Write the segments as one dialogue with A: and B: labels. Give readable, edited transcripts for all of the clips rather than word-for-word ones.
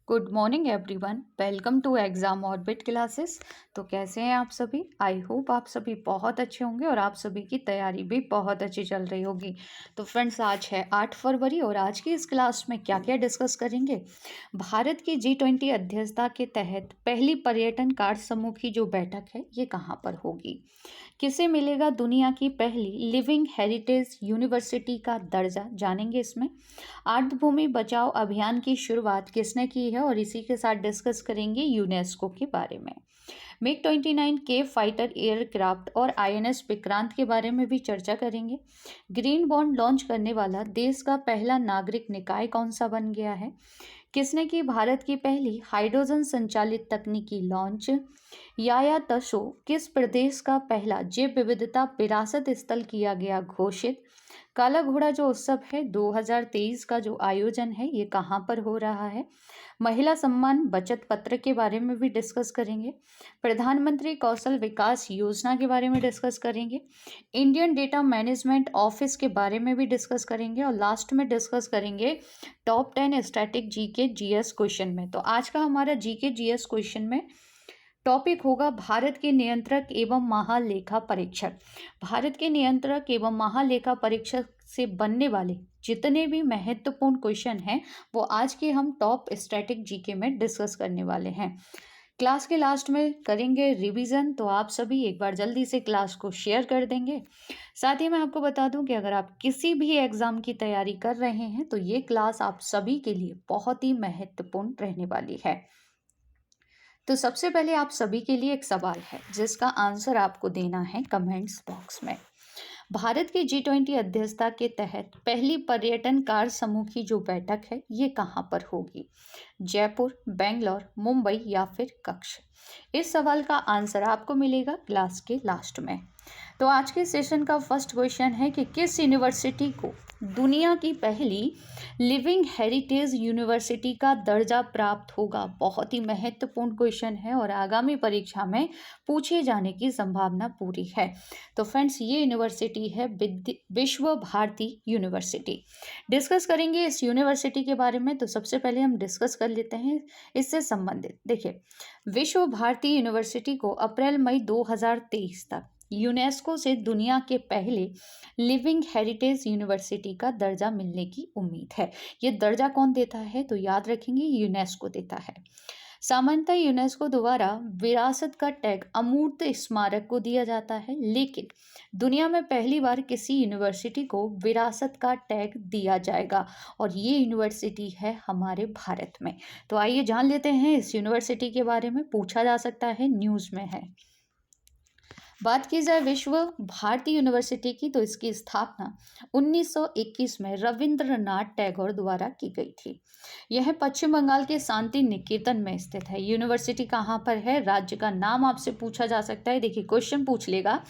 A: Good morning everyone, welcome to exam orbit classes. तो कैसे हैं आप सभी? आई होप आप सभी बहुत अच्छे होंगे और आप सभी की तैयारी भी बहुत अच्छी चल रही होगी। तो फ्रेंड्स, आज है 8 फरवरी और आज की इस क्लास में क्या क्या डिस्कस करेंगे। भारत की G20 अध्यक्षता के तहत पहली पर्यटन कार्य समूह की जो बैठक है ये कहाँ पर होगी। किसे मिलेगा दुनिया की पहली लिविंग हेरिटेज यूनिवर्सिटी का दर्जा, जानेंगे इसमें। आर्द्रभूमि बचाओ अभियान की शुरुआत किसने की है और इसी के साथ डिस्कस करेंगे यूनेस्को के बारे में। मिग 29 के फाइटर एयरक्राफ्ट और INS विक्रांत के बारे में भी चर्चा करेंगे। ग्रीन बॉन्ड लॉन्च करने वाला देश का पहला नागरिक निकाय कौन सा बन गया है। किसने की भारत की पहली हाइड्रोजन संचालित तकनीकी लॉन्च। याया तसो किस प्रदेश का पहला जैव विविधता विरासत स्थल किया गया घोषित। काला घोड़ा जो उत्सव है 2023 का जो आयोजन है ये कहाँ पर हो रहा है। महिला सम्मान बचत पत्र के बारे में भी डिस्कस करेंगे। प्रधानमंत्री कौशल विकास योजना के बारे में डिस्कस करेंगे। इंडियन डेटा मैनेजमेंट ऑफिस के बारे में भी डिस्कस करेंगे और लास्ट में डिस्कस करेंगे top 10 static GK GS question में। तो आज का हमारा जीके जीएस क्वेश्चन में टॉपिक होगा भारत के नियंत्रक एवं महालेखा परीक्षक। भारत के नियंत्रक एवं महालेखा परीक्षक से बनने वाले जितने भी महत्वपूर्ण क्वेश्चन हैं वो आज के हम टॉप स्टैटिक जीके में डिस्कस करने वाले हैं। क्लास के लास्ट में करेंगे रिवीजन, तो आप सभी एक बार जल्दी से क्लास को शेयर कर देंगे। साथ ही मैं आपको बता दूं कि अगर आप किसी भी एग्जाम की तैयारी कर रहे हैं तो ये क्लास आप सभी के लिए बहुत ही महत्वपूर्ण रहने वाली है। तो सबसे पहले आप सभी के लिए एक सवाल है जिसका आंसर आपको देना है कमेंट्स बॉक्स में। भारत की G20 अध्यक्षता के तहत पहली पर्यटन कार्य समूह की जो बैठक है ये कहाँ पर होगी। जयपुर, बेंगलोर, मुंबई या फिर कक्ष। इस सवाल का आंसर आपको मिलेगा क्लास के लास्ट में। तो आज के सेशन का फर्स्ट क्वेश्चन है कि किस यूनिवर्सिटी को दुनिया की पहली लिविंग हेरिटेज यूनिवर्सिटी का दर्जा प्राप्त होगा। बहुत ही महत्वपूर्ण क्वेश्चन है और आगामी परीक्षा में पूछे जाने की संभावना पूरी है। तो फ्रेंड्स, ये यूनिवर्सिटी है विश्व भारती यूनिवर्सिटी। डिस्कस करेंगे इस यूनिवर्सिटी के बारे में। तो सबसे पहले हम डिस्कस कर लेते हैं इससे संबंधित। देखिए, विश्व भारती यूनिवर्सिटी को अप्रैल मई 2023 तक यूनेस्को से दुनिया के पहले लिविंग हेरिटेज यूनिवर्सिटी का दर्जा मिलने की उम्मीद है। ये दर्जा कौन देता है तो याद रखेंगे यूनेस्को देता है। सामान्यतः यूनेस्को द्वारा विरासत का टैग अमूर्त स्मारक को दिया जाता है, लेकिन दुनिया में पहली बार किसी यूनिवर्सिटी को विरासत का टैग दिया जाएगा और ये यूनिवर्सिटी है हमारे भारत में। तो आइए जान लेते हैं इस यूनिवर्सिटी के बारे में, पूछा जा सकता है, न्यूज़ में है। बात की जाए विश्व भारती यूनिवर्सिटी की तो इसकी स्थापना 1921 में रविंद्रनाथ टैगोर द्वारा की गई थी। यह पश्चिम बंगाल के शांति निकेतन में स्थित है। यूनिवर्सिटी कहाँ पर है, राज्य का नाम आपसे पूछा जा सकता है। देखिए, क्वेश्चन पूछ लेगा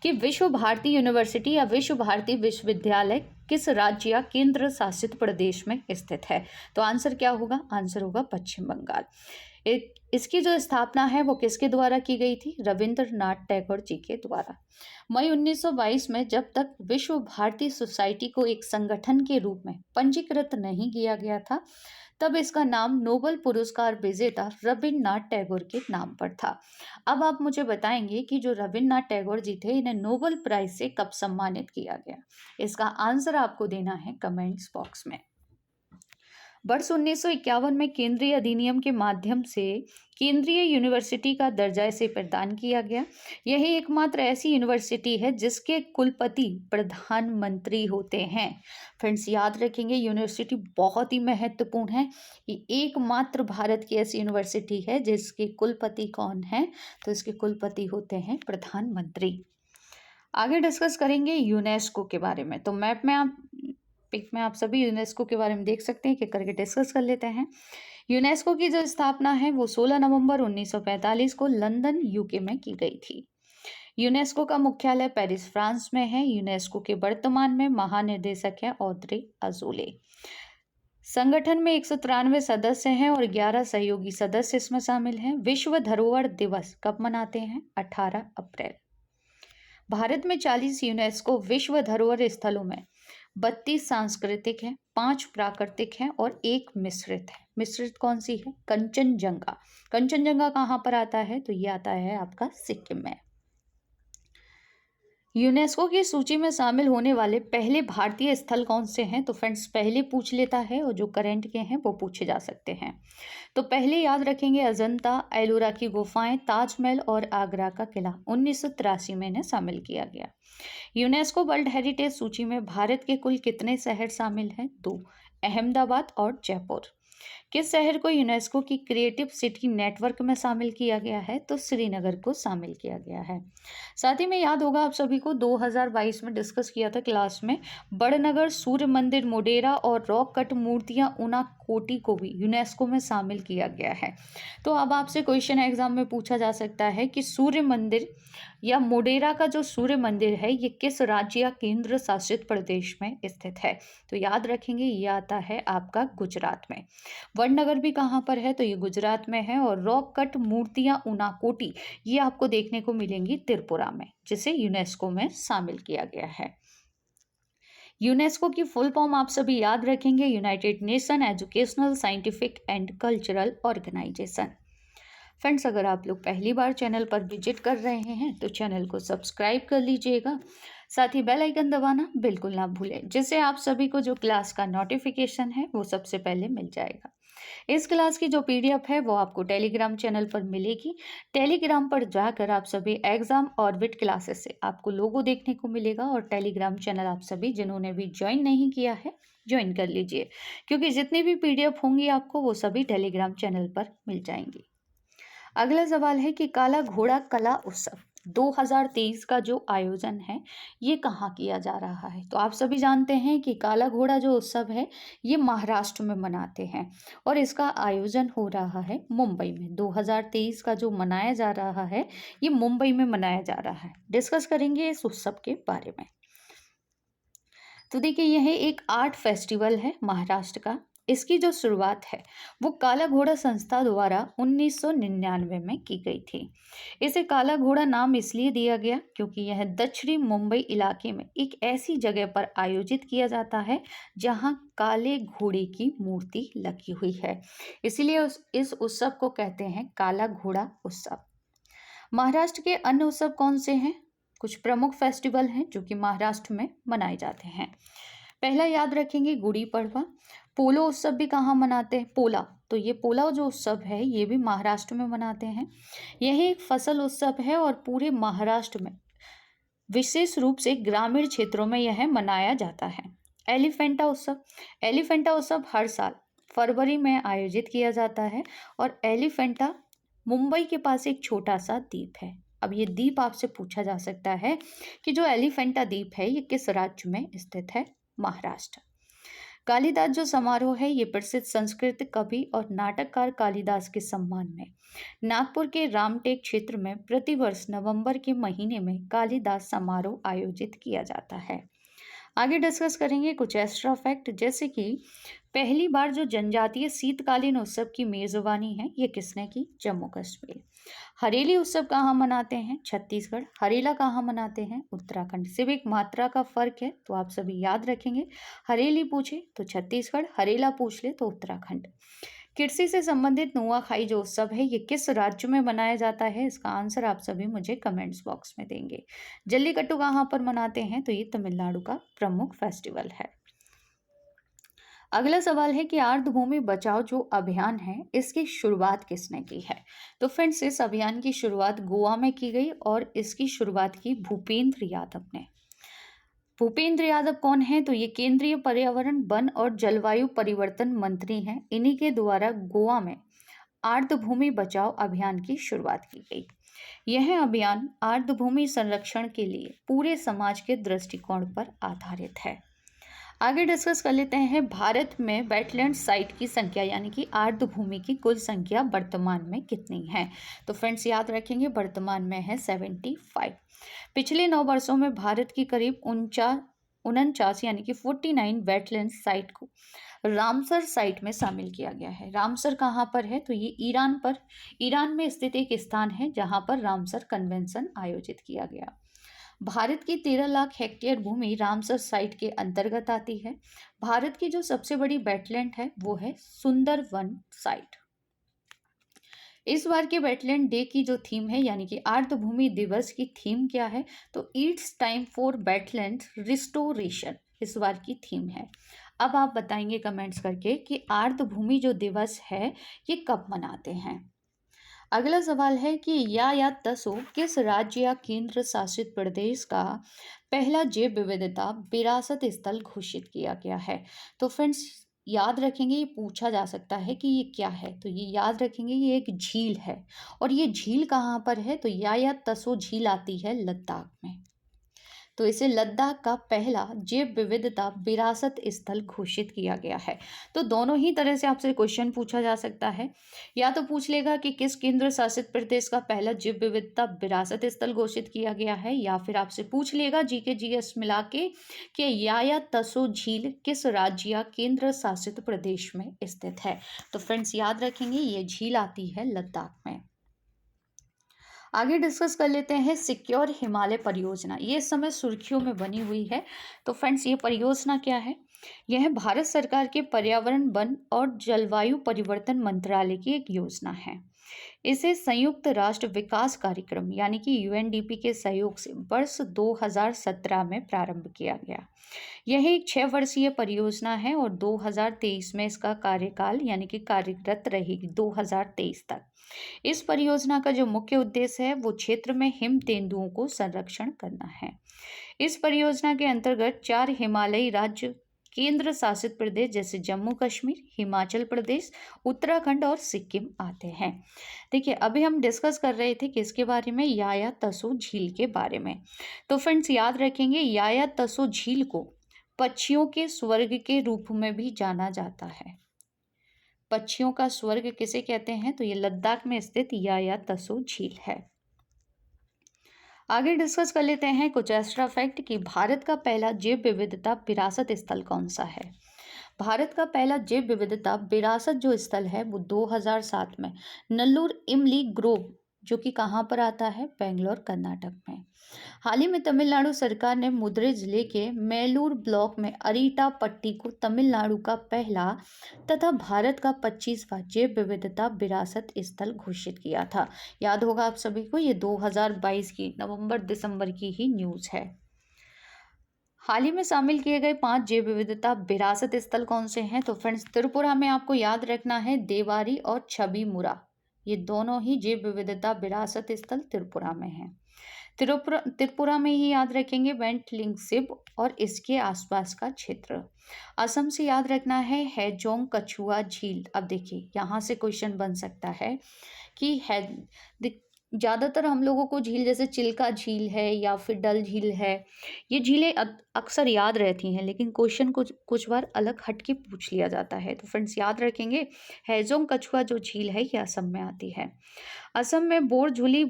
A: कि विश्व भारती यूनिवर्सिटी या विश्व भारती विश्वविद्यालय किस राज्य या केंद्र शासित प्रदेश में स्थित है। तो आंसर क्या होगा, आंसर होगा पश्चिम बंगाल। इसकी जो स्थापना है वो किसके द्वारा की गई थी, रविंद्रनाथ टैगोर जी के द्वारा। मई 1922 में जब तक विश्व भारती सोसाइटी को एक संगठन के रूप में पंजीकृत नहीं किया गया था तब इसका नाम नोबेल पुरस्कार विजेता रविन्द्रनाथ टैगोर के नाम पर था। अब आप मुझे बताएंगे कि जो रविन्द्रनाथ टैगोर जी थे इन्हें नोबेल प्राइज से कब सम्मानित किया गया। इसका आंसर आपको देना है कमेंट्स बॉक्स में। वर्ष 1951 में केंद्रीय अधिनियम के माध्यम से केंद्रीय यूनिवर्सिटी का दर्जा इसे प्रदान किया गया। यही एकमात्र ऐसी यूनिवर्सिटी है जिसके कुलपति प्रधानमंत्री होते हैं। फ्रेंड्स, याद रखेंगे यूनिवर्सिटी बहुत ही महत्वपूर्ण है। ये एकमात्र भारत की ऐसी यूनिवर्सिटी है जिसके कुलपति कौन है, तो इसके कुलपति होते हैं प्रधानमंत्री। आगे डिस्कस करेंगे यूनेस्को के बारे में। तो पिक में आप सभी यूनेस्को के बारे में देख सकते हैं कि करके डिस्कस कर लेते हैं। यूनेस्को की जो स्थापना है वो 16 नवंबर 1945 को लंदन यूके में की गई थी। यूनेस्को का मुख्यालय पेरिस फ्रांस में है। यूनेस्को के वर्तमान में महानिदेशक है ऑड्रे अजोले। संगठन में 193 सदस्य हैं और 11 सहयोगी सदस्य इसमें शामिल हैं। विश्व धरोहर दिवस कब मनाते हैं, 18 अप्रैल। भारत में 40 यूनेस्को विश्व धरोहर स्थलों में 32 सांस्कृतिक हैं, 5 प्राकृतिक हैं और 1 मिश्रित है। मिश्रित कौन सी है? कंचनजंगा। कंचनजंगा कहाँ पर आता है? तो ये आता है आपका सिक्किम में। यूनेस्को की सूची में शामिल होने वाले पहले भारतीय स्थल कौन से हैं? तो फ्रेंड्स पहले पूछ लेता है और जो करंट के हैं वो पूछे जा सकते हैं। तो पहले याद रखेंगे अजंता, एलोरा की गुफाएं, ताजमहल और आगरा का किला 1983 में इन्हें शामिल किया गया। यूनेस्को वर्ल्ड हेरिटेज सूची में भारत के कुल कितने शहर शामिल हैं? 2, अहमदाबाद और जयपुर। किस शहर को यूनेस्को की क्रिएटिव सिटी नेटवर्क में शामिल किया गया है? तो श्रीनगर को शामिल किया गया है। साथ ही में याद होगा आप सभी को 2022 में डिस्कस किया था क्लास में, बड़नगर, सूर्य मंदिर मोडेरा और रॉक कट मूर्तियां उनाकोटी को भी यूनेस्को में शामिल किया गया है। तो अब आपसे क्वेश्चन एग्जाम में पूछा जा सकता है कि सूर्य मंदिर या मोडेरा का जो सूर्य मंदिर है ये किस राज्य या केंद्र शासित प्रदेश में स्थित है? तो याद रखेंगे ये आता है आपका गुजरात में। वडनगर भी कहाँ पर है? तो ये गुजरात में है। और रॉक कट मूर्तियां उनाकोटी ये आपको देखने को मिलेंगी त्रिपुरा में, जिसे यूनेस्को में शामिल किया गया है। यूनेस्को की फुल फॉर्म आप सभी याद रखेंगे, United Nation Educational, Scientific and Cultural Organisation. Friends अगर आप लोग पहली बार चैनल पर विजिट कर रहे हैं तो चैनल को सब्सक्राइब कर लीजिएगा, साथ ही बेल आइकन दबाना बिल्कुल ना भूलें, जिससे आप सभी को जो क्लास का नोटिफिकेशन है वो सबसे पहले मिल जाएगा। इस क्लास की जो पीडीएफ है वो आपको टेलीग्राम चैनल पर मिलेगी। टेलीग्राम पर जाकर आप सभी एग्जाम ऑर्बिट क्लासेस से आपको लोगो देखने को मिलेगा, और टेलीग्राम चैनल आप सभी जिन्होंने भी ज्वाइन नहीं किया है ज्वाइन कर लीजिए, क्योंकि जितनी भी पीडीएफ होंगी आपको वो सभी टेलीग्राम चैनल पर मिल जाएंगी। अगला सवाल है कि काला घोड़ा कला उत्सव 2023 का जो आयोजन है ये कहाँ किया जा रहा है? तो आप सभी जानते हैं कि काला घोड़ा जो उत्सव है ये महाराष्ट्र में मनाते हैं, और इसका आयोजन हो रहा है मुंबई में। 2023 का जो मनाया जा रहा है ये मुंबई में मनाया जा रहा है। डिस्कस करेंगे इस उत्सव के बारे में। तो देखिए यह एक आर्ट फेस्टिवल है महाराष्ट्र का। इसकी जो शुरुआत है वो काला घोड़ा संस्था द्वारा 1999 में की गई थी। इसे काला घोड़ा नाम इसलिए दिया गया क्योंकि यह दक्षिणी मुंबई इलाके में एक ऐसी जगह पर आयोजित किया जाता है जहां काले घोड़े की मूर्ति लगी हुई है, इसीलिए इस उत्सव को कहते हैं काला घोड़ा उत्सव। महाराष्ट्र के अन्य उत्सव कौन से हैं? कुछ प्रमुख फेस्टिवल हैं जो कि महाराष्ट्र में मनाए जाते हैं। पहला याद रखेंगे गुड़ी पड़वा। पोलो उत्सव भी कहाँ मनाते हैं? पोला। तो ये पोला जो उत्सव है ये भी महाराष्ट्र में मनाते हैं। यह एक फसल उत्सव है और पूरे महाराष्ट्र में विशेष रूप से ग्रामीण क्षेत्रों में यह मनाया जाता है। एलिफेंटा उत्सव। एलिफेंटा उत्सव हर साल फरवरी में आयोजित किया जाता है, और एलिफेंटा मुंबई के पास एक छोटा सा द्वीप है। अब ये द्वीप आपसे पूछा जा सकता है कि जो एलिफेंटा द्वीप है ये किस राज्य में स्थित है? महाराष्ट्र। कालिदास जो समारोह है ये प्रसिद्ध संस्कृत कवि और नाटककार कालिदास के सम्मान में नागपुर के रामटेक क्षेत्र में प्रतिवर्ष नवंबर के महीने में कालिदास समारोह आयोजित किया जाता है। आगे डिस्कस करेंगे कुछ एक्स्ट्रा फैक्ट, जैसे कि पहली बार जो जनजातीय शीतकालीन उत्सव की मेजबानी है ये किसने की? जम्मू कश्मीर। हरेली उत्सव कहाँ मनाते हैं? छत्तीसगढ़। हरेला कहाँ मनाते हैं? उत्तराखंड। सिर्फ एक मात्रा का फर्क है तो आप सभी याद रखेंगे, हरेली पूछे तो छत्तीसगढ़, हरेला पूछ ले तो उत्तराखंड। कृषि से संबंधित नुआखाई जो उत्सव है ये किस राज्य में मनाया जाता है? इसका आंसर आप सभी मुझे कमेंट्स बॉक्स में देंगे। जल्लीकट्टू कहाँ पर मनाते हैं? तो ये तमिलनाडु का प्रमुख फेस्टिवल है। अगला सवाल है कि आर्द्रभूमि बचाओ जो अभियान है इसकी शुरुआत किसने की है? तो फ्रेंड्स इस अभियान की शुरुआत गोवा में की गई, और इसकी शुरुआत की भूपेंद्र यादव ने। भूपेंद्र यादव कौन है? तो ये केंद्रीय पर्यावरण, वन और जलवायु परिवर्तन मंत्री हैं। इन्हीं के द्वारा गोवा में आर्द्रभूमि बचाओ अभियान की शुरुआत की गई। यह अभियान आर्द्रभूमि संरक्षण के लिए पूरे समाज के दृष्टिकोण पर आधारित है। आगे डिस्कस कर लेते हैं भारत में वेटलैंड साइट की संख्या, यानी कि आर्द्रभूमि की कुल संख्या वर्तमान में कितनी है? तो फ्रेंड्स याद रखेंगे वर्तमान में है 75। पिछले 9 वर्षों में भारत की करीब 49 यानी कि 49 वेटलैंड साइट को रामसर साइट में शामिल किया गया है। रामसर कहाँ पर है? तो ये ईरान में स्थित एक स्थान है जहाँ पर रामसर कन्वेंशन आयोजित किया गया। भारत की 13 लाख हेक्टेयर भूमि रामसर साइट के अंतर्गत आती है। भारत की जो सबसे बड़ी वेटलैंड है वो है सुंदरवन साइट। इस बार के वेटलैंड डे की जो थीम है यानी कि आर्द्रभूमि दिवस की थीम क्या है, तो it's time for wetland restoration इस बार की थीम है। अब आप बताएंगे कमेंट्स करके कि आर्द्रभूमि जो दिवस है ये कब मनाते हैं। अगला सवाल है कि या तसो किस राज्य या केंद्र शासित प्रदेश का पहला जैव विविधता विरासत स्थल घोषित किया गया है। तो फ्रेंड्स याद रखेंगे, ये पूछा जा सकता है कि ये क्या है, तो ये याद रखेंगे ये एक झील है। और ये झील कहाँ पर है, तो या तसो झील आती है लद्दाख में। तो इसे लद्दाख का पहला जैव विविधता विरासत स्थल घोषित किया गया है। तो दोनों ही तरह से आपसे क्वेश्चन पूछा जा सकता है। या तो पूछ लेगा कि किस केंद्र शासित प्रदेश का पहला जैव विविधता विरासत स्थल घोषित किया गया है, या फिर आपसे पूछ लेगा जीके जीएस मिला के कि या तसो झील किस राज्य या केंद्र शासित प्रदेश में स्थित है। तो फ्रेंड्स याद रखेंगे ये झील आती है लद्दाख में। आगे डिस्कस कर लेते हैं सिक्योर हिमालय परियोजना। ये इस समय सुर्खियों में बनी हुई है। तो फ्रेंड्स ये परियोजना क्या है, यह भारत सरकार के पर्यावरण वन और जलवायु परिवर्तन मंत्रालय की एक योजना है। इसे संयुक्त राष्ट्र विकास कार्यक्रम यानी कि यूएनडीपी के सहयोग से वर्ष 2017 में प्रारंभ किया गया। यह एक 6 वर्षीय परियोजना है और 2023 में इसका कार्यकाल यानी कि कार्यरत रहेगी 2023 तक। इस परियोजना का जो मुख्य उद्देश्य है वो क्षेत्र में हिम तेंदुओं को संरक्षण करना है। इस परियोजना के अंतर्गत 4 हिमालयी राज्य केंद्र शासित प्रदेश जैसे जम्मू कश्मीर, हिमाचल प्रदेश, उत्तराखंड और सिक्किम आते हैं। देखिए अभी हम डिस्कस कर रहे थे किसके बारे में, या तसो झील के बारे में। तो फ्रेंड्स याद रखेंगे या तसो झील को पक्षियों के स्वर्ग के रूप में भी जाना जाता है। पक्षियों का स्वर्ग किसे कहते हैं, तो ये लद्दाख में स्थित या तसो झील है। आगे डिस्कस कर लेते हैं कुछ एक्स्ट्रा फैक्ट कि भारत का पहला जैव विविधता विरासत स्थल कौन सा है। भारत का पहला जैव विविधता विरासत जो स्थल है वो 2007 में नल्लूर इमली ग्रोव जो कि कहाँ पर आता है, बेंगलोर कर्नाटक में। हाल ही में तमिलनाडु सरकार ने मदुरै जिले के मेलूर ब्लॉक में अरीटापट्टी को तमिलनाडु का पहला तथा भारत का 25वां जैव विविधता विरासत स्थल घोषित किया था। याद होगा आप सभी को, ये 2022 की नवंबर दिसंबर की ही न्यूज़ है। हाल ही में शामिल किए गए 5 जैव विविधता विरासत स्थल कौन से हैं, तो फ्रेंड्स त्रिपुरा में आपको याद रखना है देवारी और छबीमुरा, ये दोनों ही जैव विविधता विरासत स्थल त्रिपुरा में हैं। त्रिपुरा में ही याद रखेंगे वेंट लिंगसिब और इसके आसपास का क्षेत्र। असम से याद रखना है हैजोंग कछुआ झील। अब देखिए यहाँ से क्वेश्चन बन सकता है कि है ज़्यादातर हम लोगों को झील जैसे चिल्का झील है या फिर डल झील है, ये झीलें अक्सर याद रहती हैं, लेकिन क्वेश्चन कुछ बार अलग हट के पूछ लिया जाता है। तो फ्रेंड्स याद रखेंगे हैजोंग कछुआ जो झील है ये असम में आती है। असम में बोरझुली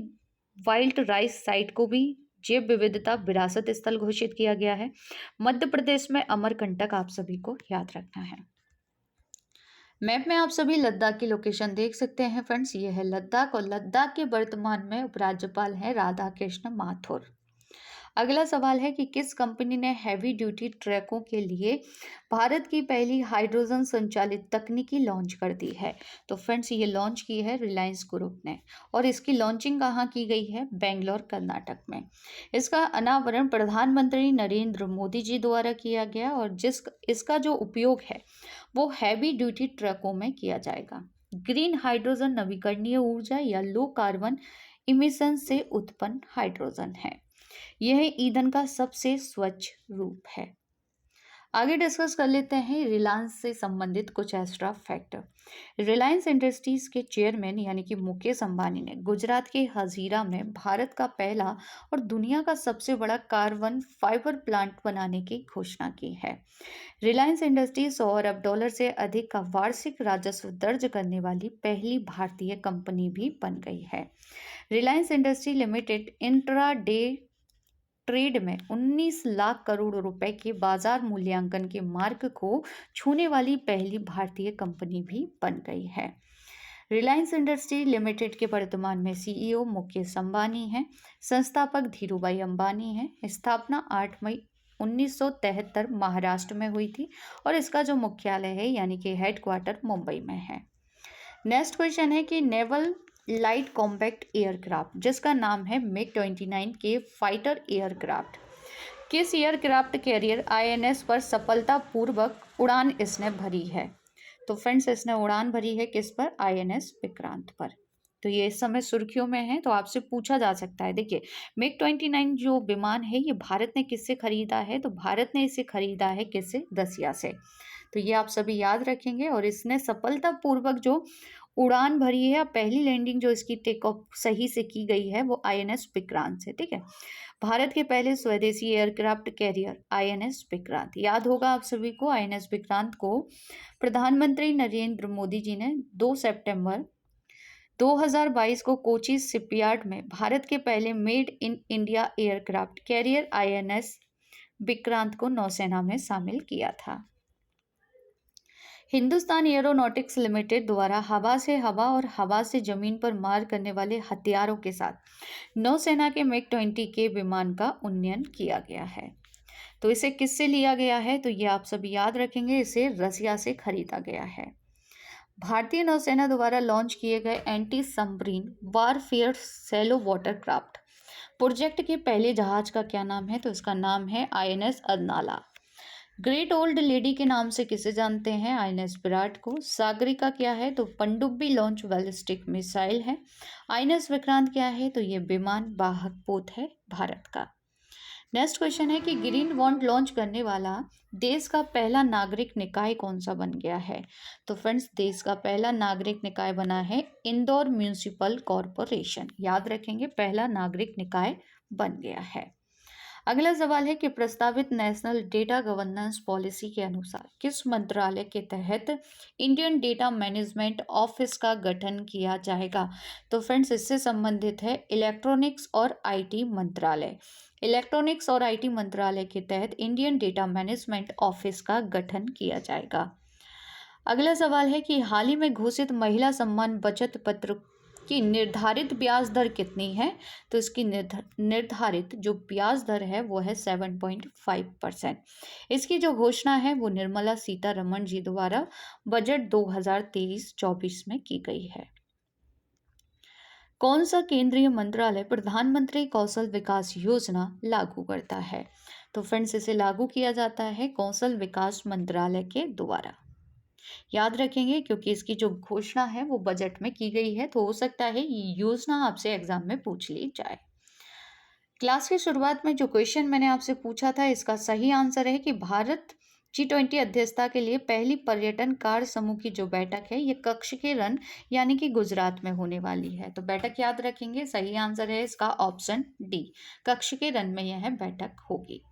A: वाइल्ड राइस साइट को भी जैव विविधता विरासत स्थल घोषित किया गया है। मध्य प्रदेश में अमरकंटक आप सभी को याद रखना है। मैप में आप सभी लद्दाख की लोकेशन देख सकते हैं फ्रेंड्स, ये है लद्दाख और लद्दाख के वर्तमान में उपराज्यपाल हैं राधा कृष्ण माथुर। अगला सवाल है कि किस कंपनी ने हैवी ड्यूटी ट्रकों के लिए भारत की पहली हाइड्रोजन संचालित तकनीकी लॉन्च कर दी है। तो फ्रेंड्स ये लॉन्च की है रिलायंस ग्रुप ने और इसकी लॉन्चिंग कहाँ की गई है, बेंगलोर कर्नाटक में। इसका अनावरण प्रधानमंत्री नरेंद्र मोदी जी द्वारा किया गया और इसका जो उपयोग है वो हैवी ड्यूटी ट्रकों में किया जाएगा। ग्रीन हाइड्रोजन नवीकरणीय ऊर्जा या लो कार्बन इमिशन से उत्पन्न हाइड्रोजन है। यह ईंधन का सबसे स्वच्छ रूप है। आगे डिस्कस कर लेते हैं रिलायंस से संबंधित कुछ एक्स्ट्रा फैक्ट। रिलायंस इंडस्ट्रीज के चेयरमैन यानी कि मुकेश अंबानी ने गुजरात के हजीरा में भारत का पहला और दुनिया का सबसे बड़ा कार्बन फाइबर प्लांट बनाने की घोषणा की है। रिलायंस इंडस्ट्रीज $100 अरब से अधिक का वार्षिक राजस्व दर्ज करने वाली पहली भारतीय कंपनी भी बन गई है। Reliance industry limited intra day trade में 19 लाख करोड़ रुपए के बाजार मूल्यांकन के मार्क को छूने वाली पहली भारतीय कंपनी भी बन गई है। रिलायंस इंडस्ट्री लिमिटेड के वर्तमान में सीईओ मुकेश अंबानी हैं। संस्थापक धीरूभाई अंबानी हैं। स्थापना 8 मई 1973 महाराष्ट्र में हुई थी और इसका जो मुख्यालय है यानी कि हेडक्वार्टर मुंबई में है। नेक्स्ट क्वेश्चन है कि नेवल लाइट कॉम्पैक्ट एयरक्राफ्ट जिसका नाम है MiG-29 के फाइटर एयरक्राफ्ट किस एयरक्राफ्ट कैरियर INS पर सफलतापूर्वक उड़ान इसने भरी है? तो फ्रेंड्स इसने उड़ान भरी है किस पर? INS विक्रांत पर। तो ये इस समय सुर्खियों में है, तो आपसे पूछा जा सकता है। देखिए MiG-29 जो विमान है ये भारत ने किससे खरीदा है? तो भारत ने इसे खरीदा है किससे? रसिया से। तो ये आप सभी याद रखेंगे। और इसने सफलतापूर्वक जो उड़ान भरी है या पहली लैंडिंग जो इसकी टेक ऑफ सही से की गई है वो INS विक्रांत से। ठीक है, भारत के पहले स्वदेशी एयरक्राफ्ट कैरियर INS विक्रांत। याद होगा आप सभी को INS विक्रांत को प्रधानमंत्री नरेंद्र मोदी जी ने 2 सितंबर 2022 को कोची शिपयार्ड में भारत के पहले made in India aircraft carrier INS Vikrant को नौसेना में शामिल किया था। हिंदुस्तान एरोनॉटिक्स लिमिटेड द्वारा हवा से हवा और हवा से जमीन पर मार करने वाले हथियारों के साथ नौसेना के MiG-20 के विमान का उन्नयन किया गया है। तो इसे किससे लिया गया है? तो ये आप सभी याद रखेंगे, इसे रसिया से खरीदा गया है। भारतीय नौसेना द्वारा लॉन्च किए गए anti submarine warfare shallow watercraft project के पहले जहाज का क्या नाम है? तो इसका नाम है INS अदनाला। ग्रेट ओल्ड लेडी के नाम से किसे जानते हैं? INS विराट को। सागरिका क्या है? तो पनडुब्बी लॉन्च बैलिस्टिक मिसाइल है। INS विक्रांत क्या है? तो ये विमान वाहक पोत है भारत का। नेक्स्ट क्वेश्चन है कि ग्रीन बॉन्ड लॉन्च करने वाला देश का पहला नागरिक निकाय कौन सा बन गया है? तो फ्रेंड्स देश का पहला नागरिक निकाय बना है इंदौर म्यूनिसिपल कॉरपोरेशन। याद रखेंगे, पहला नागरिक निकाय बन गया है। अगला सवाल है कि प्रस्तावित नेशनल डेटा गवर्नेंस पॉलिसी के अनुसार किस मंत्रालय के तहत इंडियन डेटा मैनेजमेंट ऑफिस का गठन किया जाएगा? तो फ्रेंड्स इससे संबंधित है इलेक्ट्रॉनिक्स और IT मंत्रालय। इलेक्ट्रॉनिक्स और IT मंत्रालय के तहत इंडियन डेटा मैनेजमेंट ऑफिस का गठन किया जाएगा। अगला सवाल है कि हाल ही में घोषित महिला सम्मान बचत पत्र की निर्धारित ब्याज दर कितनी है? तो इसकी निर्धारित जो ब्याज दर है वो है 7.5%। इसकी जो घोषणा है वो निर्मला सीतारमण जी द्वारा बजट 2023-24 में की गई है। कौन सा केंद्रीय मंत्रालय प्रधानमंत्री कौशल विकास योजना लागू करता है? तो फ्रेंड्स इसे लागू किया जाता है कौशल विकास मंत्रालय के द्वारा। याद रखेंगे क्योंकि इसकी जो घोषणा है वो बजट में की गई है, तो हो सकता है ये योजना आपसे एग्जाम में पूछ ली जाए। क्लास की शुरुआत में जो क्वेश्चन मैंने आपसे पूछा था इसका सही आंसर है कि भारत G20 अध्यक्षता के लिए पहली पर्यटन कार्य समूह की जो बैठक है ये कक्ष के रन यानी कि गुजरात में होने वाली है। तो बैठक याद रखेंगे, सही आंसर है इसका ऑप्शन डी, कक्ष के रन में यह बैठक होगी।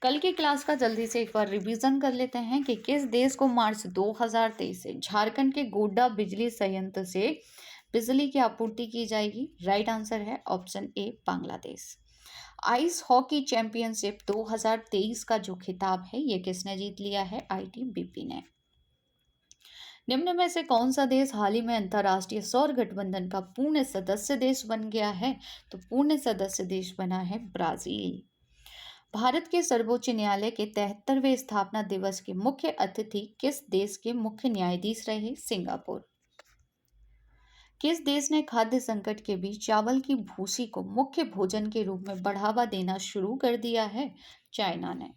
A: कल की क्लास का जल्दी से एक बार रिवीजन कर लेते हैं कि किस देश को मार्च 2023 से झारखंड के गोड्डा बिजली संयंत्र से बिजली की आपूर्ति की जाएगी? राइट आंसर है option A, Bangladesh. Ice hockey championship 2023 का जो खिताब है ये किसने जीत लिया है? ITBP ने। निम्न में से कौन सा देश हाल ही में अंतर्राष्ट्रीय सौर गठबंधन का पूर्ण सदस्य देश बन गया है? तो पूर्ण सदस्य देश बना है ब्राजील। भारत के सर्वोच्च न्यायालय के 73वें स्थापना दिवस के मुख्य अतिथि किस देश के मुख्य न्यायाधीश रहे? सिंगापुर। किस देश ने खाद्य संकट के बीच चावल की भूसी को मुख्य भोजन के रूप में बढ़ावा देना शुरू कर दिया है? चाइना ने।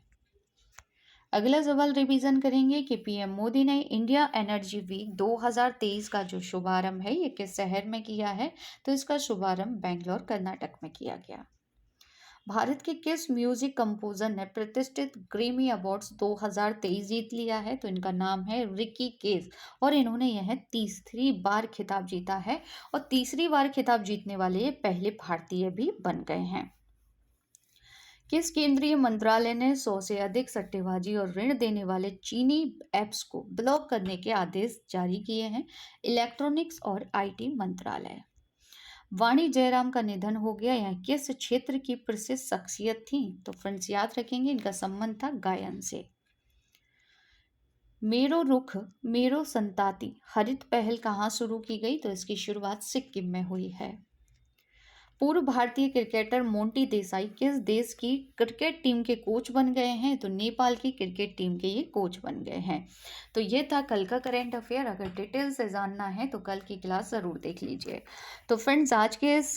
A: अगला सवाल रिवीजन करेंगे कि PM मोदी ने इंडिया एनर्जी वीक 2023 का जो शुभारंभ है ये किस शहर में किया है? तो इसका शुभारंभ बेंगलोर कर्नाटक में किया गया। भारत के किस म्यूजिक कंपोजर ने प्रतिष्ठित ग्रैमी अवार्ड्स 2023 जीत लिया है? तो इनका नाम है रिकी केस और इन्होंने यह तीसरी बार खिताब जीता है और तीसरी बार खिताब जीतने वाले ये पहले भारतीय भी बन गए हैं। किस केंद्रीय मंत्रालय ने 100 से अधिक सट्टेबाजी और ऋण देने वाले चीनी ऐप्स को ब्लॉक करने के आदेश जारी किए हैं? इलेक्ट्रॉनिक्स और IT मंत्रालय। वाणी जयराम का निधन हो गया, यह किस क्षेत्र की प्रसिद्ध शख्सियत थी? तो फ्रेंड्स याद रखेंगे इनका संबंध था गायन से। मेरो रुख मेरो संताति हरित पहल कहाँ शुरू की गई? तो इसकी शुरुआत सिक्किम में हुई है। पूर्व भारतीय क्रिकेटर मोंटी देसाई किस देश की क्रिकेट टीम के कोच बन गए हैं? तो नेपाल की क्रिकेट टीम के ये कोच बन गए हैं। तो ये था कल का करंट अफेयर। अगर डिटेल से जानना है तो कल की क्लास ज़रूर देख लीजिए। तो फ्रेंड्स, आज के इस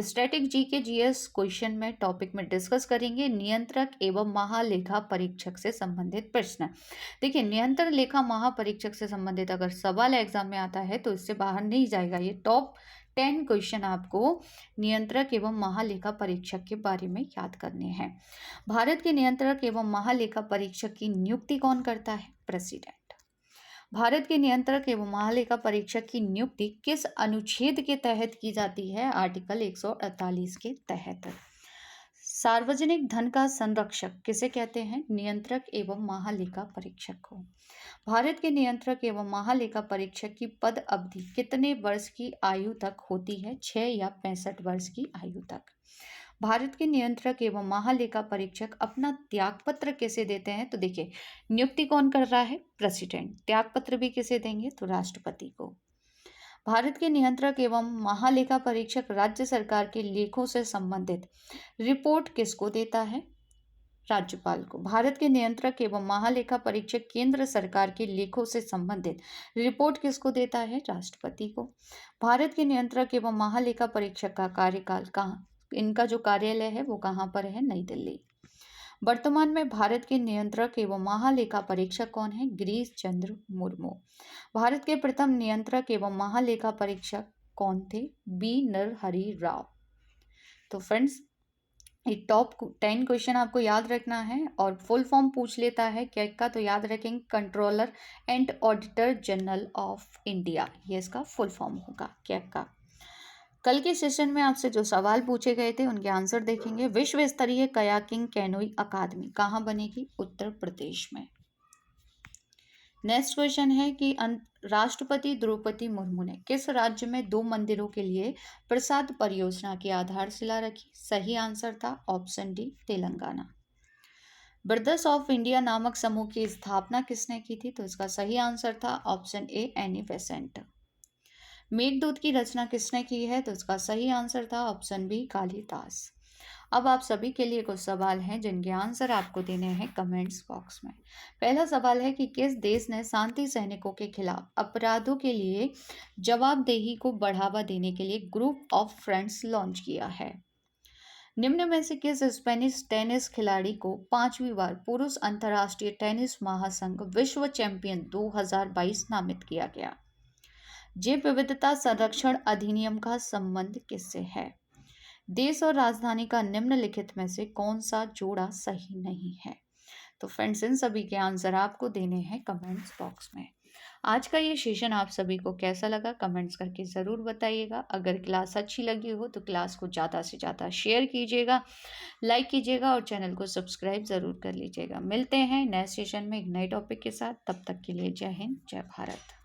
A: स्टैटिक जीके जीएस क्वेश्चन में टॉपिक में डिस्कस करेंगे नियंत्रक एवं महालेखा परीक्षक से संबंधित प्रश्न। देखिए, नियंत्रण लेखा महापरीक्षक से संबंधित अगर सवाल एग्जाम में आता है तो इससे बाहर नहीं जाएगा। ये टॉप 10 क्वेश्चन आपको नियंत्रक एवं महालेखा परीक्षक के बारे में याद करने हैं। भारत के नियंत्रक एवं महालेखा परीक्षक की नियुक्ति कौन करता है? प्रेसिडेंट। भारत के नियंत्रक एवं महालेखा परीक्षक की नियुक्ति किस अनुच्छेद के तहत की जाती है? आर्टिकल 148 के तहत। सार्वजनिक धन का संरक्षक किसे कहते हैं? नियंत्रक एवं महालेखा परीक्षक को। भारत के नियंत्रक एवं महालेखा परीक्षक की पद अवधि कितने वर्ष की आयु तक होती है? 6 या 65 वर्ष की आयु तक। भारत के नियंत्रक एवं महालेखा परीक्षक अपना त्यागपत्र किसे देते हैं? तो देखिए, नियुक्ति कौन कर रहा है? प्रेसिडेंट। त्यागपत्र भी किसे देंगे? तो राष्ट्रपति को। भारत के नियंत्रक एवं महालेखा परीक्षक राज्य सरकार के लेखों से संबंधित रिपोर्ट किसको देता है? राज्यपाल को। भारत के नियंत्रक एवं महालेखा परीक्षक केंद्र सरकार के लेखों से संबंधित रिपोर्ट किसको देता है? राष्ट्रपति को। भारत के नियंत्रक एवं महालेखा परीक्षक का कार्यकाल कहाँ, इनका जो कार्यालय है वो कहाँ पर है? नई दिल्ली। वर्तमान में भारत के नियंत्रक एवं महालेखा परीक्षक कौन है? गिरीश चंद्र मुर्मू। भारत के प्रथम नियंत्रक एवं महालेखा परीक्षक कौन थे? बी नरहरि राव। तो फ्रेंड्स, ये टॉप 10 क्वेश्चन आपको याद रखना है और फुल फॉर्म पूछ लेता है कैग का, तो याद रखेंगे controller and auditor general of India, ये इसका फुल फॉर्म होगा कैग का। कल के सेशन में आपसे जो सवाल पूछे गए थे उनके आंसर देखेंगे। विश्व स्तरीय कयाकिंग कैनोई अकादमी कहाँ बनेगी? उत्तर प्रदेश में। नेक्स्ट क्वेश्चन है कि राष्ट्रपति द्रौपदी मुर्मू ने किस राज्य में 2 मंदिरों के लिए प्रसाद परियोजना की आधारशिला रखी? सही आंसर था option D, Telangana. Brothers of India नामक समूह की स्थापना किसने की थी? तो इसका सही आंसर था option A, Annie Besant. Meghdoot की रचना किसने की है? तो इसका सही आंसर था ऑप्शन बी, कालिदास। अब आप सभी के लिए कुछ सवाल हैं जिनके आंसर आपको देने हैं कमेंट्स बॉक्स में। पहला सवाल है कि किस देश ने शांति सैनिकों के खिलाफ अपराधों के लिए जवाबदेही को बढ़ावा देने के लिए ग्रुप ऑफ फ्रेंड्स लॉन्च किया है? निम्न में से किस स्पेनिश टेनिस खिलाड़ी को 5वीं बार पुरुष अंतर्राष्ट्रीय टेनिस महासंघ विश्व चैंपियन 2022 नामित किया गया? जैव विविधता संरक्षण अधिनियम का संबंध किससे है? देश और राजधानी का निम्नलिखित में से कौन सा जोड़ा सही नहीं है? तो फ्रेंड्स, इन सभी के आंसर आपको देने हैं कमेंट्स बॉक्स में। आज का ये सेशन आप सभी को कैसा लगा कमेंट्स करके ज़रूर बताइएगा। अगर क्लास अच्छी लगी हो तो क्लास को ज़्यादा से ज़्यादा शेयर कीजिएगा, लाइक कीजिएगा और चैनल को सब्सक्राइब ज़रूर कर लीजिएगा। मिलते हैं नए सेशन में एक नए टॉपिक के साथ। तब तक के लिए जय हिंद, जय भारत।